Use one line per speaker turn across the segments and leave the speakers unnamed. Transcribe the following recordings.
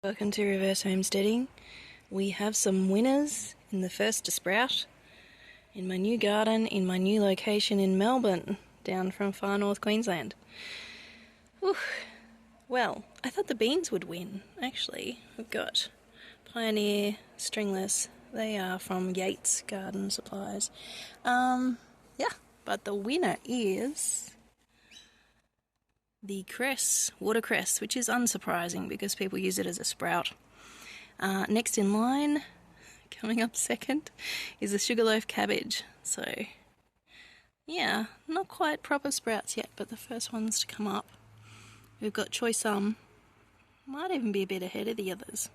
Welcome to Reverse Homesteading. We have some winners in the first to sprout in my new garden, in my new location in Melbourne, down from far north Queensland. Whew. Well, I thought the beans would win, actually. We've got Pioneer Stringless. They are from Yates Garden Supplies. But the winner is the cress, watercress, which is unsurprising because people use it as a sprout. Next in line, coming up second, is the sugarloaf cabbage. So, yeah, not quite proper sprouts yet, but the first ones to come up. We've got choice might even be a bit ahead of the others,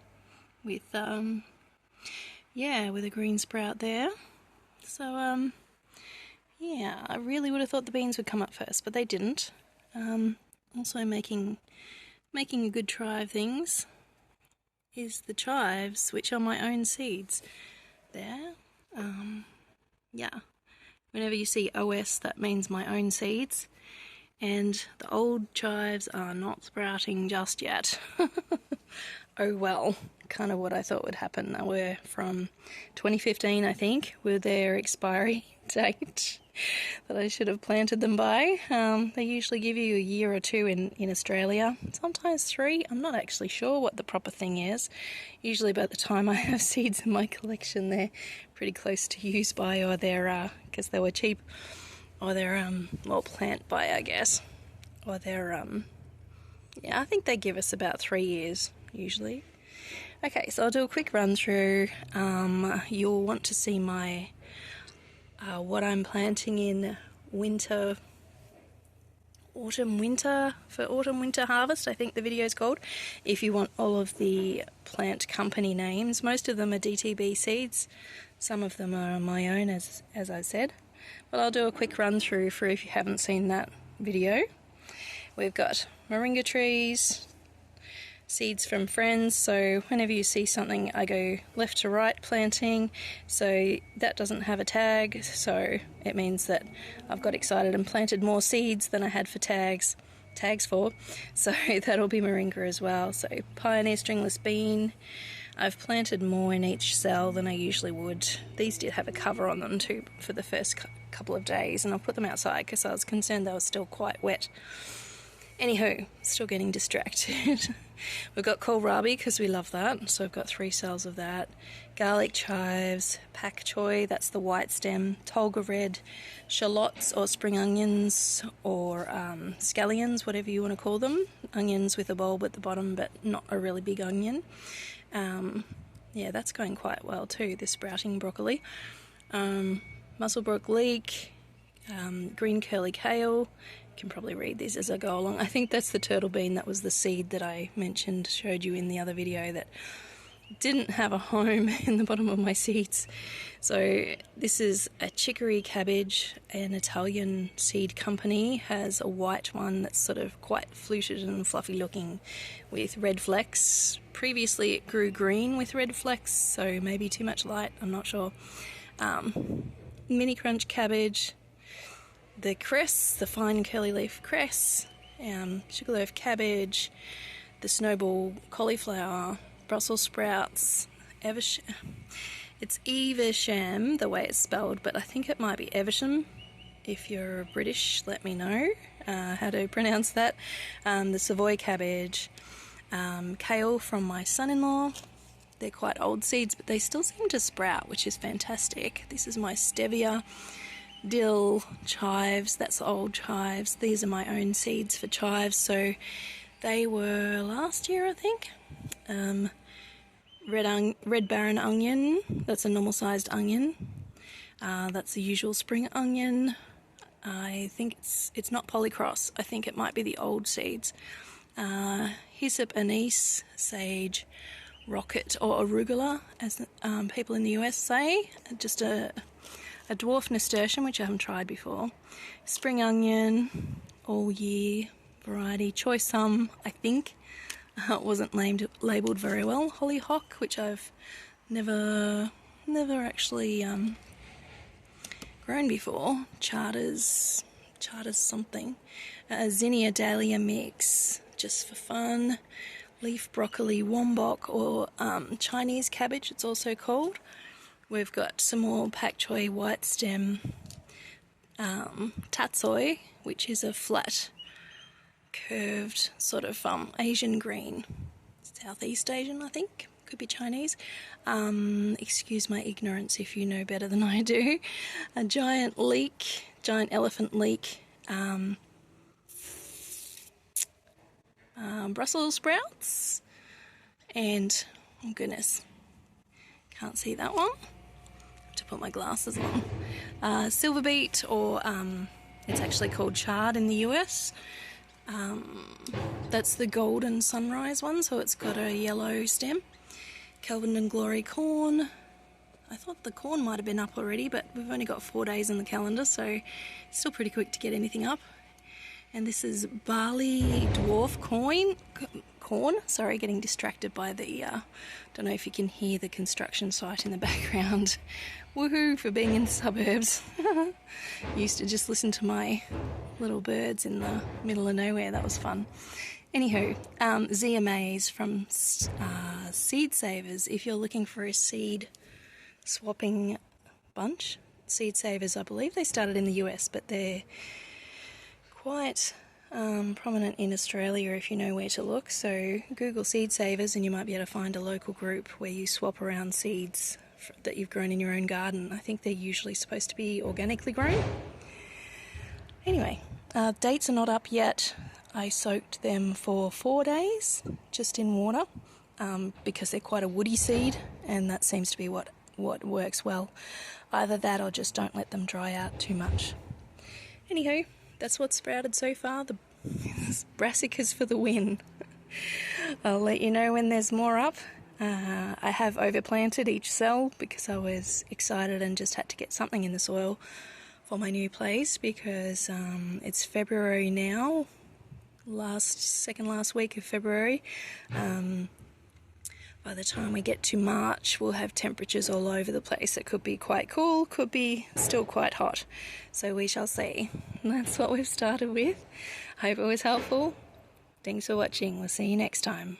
with with a green sprout there. So, yeah, I really would have thought the beans would come up first, but they didn't. Also making a good try of things is the chives, which are my own seeds there. Whenever you see OS, that means my own seeds, and the old chives are not sprouting just yet. Oh well, kind of what I thought would happen. They were from 2015, I think, with their expiry date that I should have planted them by. They usually give you a year or two in Australia, sometimes 3. I'm not actually sure what the proper thing is. Usually by the time I have seeds in my collection, they're pretty close to use by, or they're, because they were cheap, or they're, plant by, I guess. Or they're, I think they give us about 3 years, usually. Okay, so I'll do a quick run through. You'll want to see my what I'm planting in autumn-winter harvest, I think the video is called. If you want all of the plant company names, most of them are DTB seeds. Some of them are my own, as I said. But I'll do a quick run through for if you haven't seen that video. We've got moringa trees, seeds from friends, so whenever you see something I go left to right planting, so that doesn't have a tag, so it means that I've got excited and planted more seeds than I had for tags for, so that'll be moringa as well. So Pioneer Stringless Bean, I've planted more in each cell than I usually would. These did have a cover on them too for the first couple of days, and I'll put them outside because I was concerned they were still quite wet. Anywho, still getting distracted. We've got kohlrabi because we love that, so I've got 3 cells of that. Garlic chives, pak choi, that's the white stem, tolga red, shallots or spring onions, or scallions, whatever you want to call them. Onions with a bulb at the bottom, but not a really big onion. That's going quite well too, this sprouting broccoli. Musselbrook leek, green curly kale. You can probably read these as I go along. I think that's the turtle bean. That was the seed that I showed you in the other video that didn't have a home in the bottom of my seeds. So this is a chicory cabbage. An Italian seed company has a white one that's sort of quite fluted and fluffy looking with red flecks. Previously it grew green with red flecks, so maybe too much light, I'm not sure. Mini crunch cabbage, the cress, the fine curly leaf cress, sugarloaf cabbage, the snowball cauliflower, Brussels sprouts, it's Evesham, the way it's spelled, but I think it might be Evesham. If you're British, let me know how to pronounce that. The Savoy cabbage, kale from my son-in-law. They're quite old seeds, but they still seem to sprout, which is fantastic. This is my stevia. Dill, chives, that's old chives. These are my own seeds for chives, so they were last year, I think. Red Baron onion, that's a normal sized onion. That's the usual spring onion. I think it's not polycross, I think it might be the old seeds. Hyssop, anise, sage, rocket or arugula, as people in the US say. Just a dwarf nasturtium, which I haven't tried before. Spring onion, all year variety. Choice I think. It wasn't labelled very well. Hollyhock, which I've never actually grown before. Charters something. Zinnia dahlia mix, just for fun. leaf broccoli, wombok, or Chinese cabbage it's also called. We've got some more pak choi white stem tatsoi, which is a flat curved sort of Asian green, Southeast Asian I think, could be Chinese. Excuse my ignorance if you know better than I do. A giant elephant leek, Brussels sprouts, and oh goodness, can't see that one. Have to put my glasses on. Silver beet, or it's actually called chard in the US. That's the golden sunrise one, so it's got a yellow stem. Kelvin and Glory corn. I thought the corn might have been up already, but we've only got 4 days in the calendar, so it's still pretty quick to get anything up. And this is barley dwarf corn. Sorry, getting distracted by the, don't know if you can hear the construction site in the background. Woohoo for being in the suburbs. Used to just listen to my little birds in the middle of nowhere. That was fun. Anywho, Zia maize from Seed Savers. If you're looking for a seed swapping bunch, Seed Savers, I believe they started in the US, but they're quite prominent in Australia if you know where to look. So Google Seed Savers and you might be able to find a local group where you swap around seeds that you've grown in your own garden. I think they're usually supposed to be organically grown. Anyway, dates are not up yet. I soaked them for 4 days just in water because they're quite a woody seed, and that seems to be what works well. Either that or just don't let them dry out too much. Anywho, that's what's sprouted so far. The brassicas for the win. I'll let you know when there's more up. I have overplanted each cell because I was excited and just had to get something in the soil for my new place, because it's February now, second last week of February. By the time we get to March, we'll have temperatures all over the place. It could be quite cool, could be still quite hot. So we shall see. And that's what we've started with. Hope it was helpful. Thanks for watching. We'll see you next time.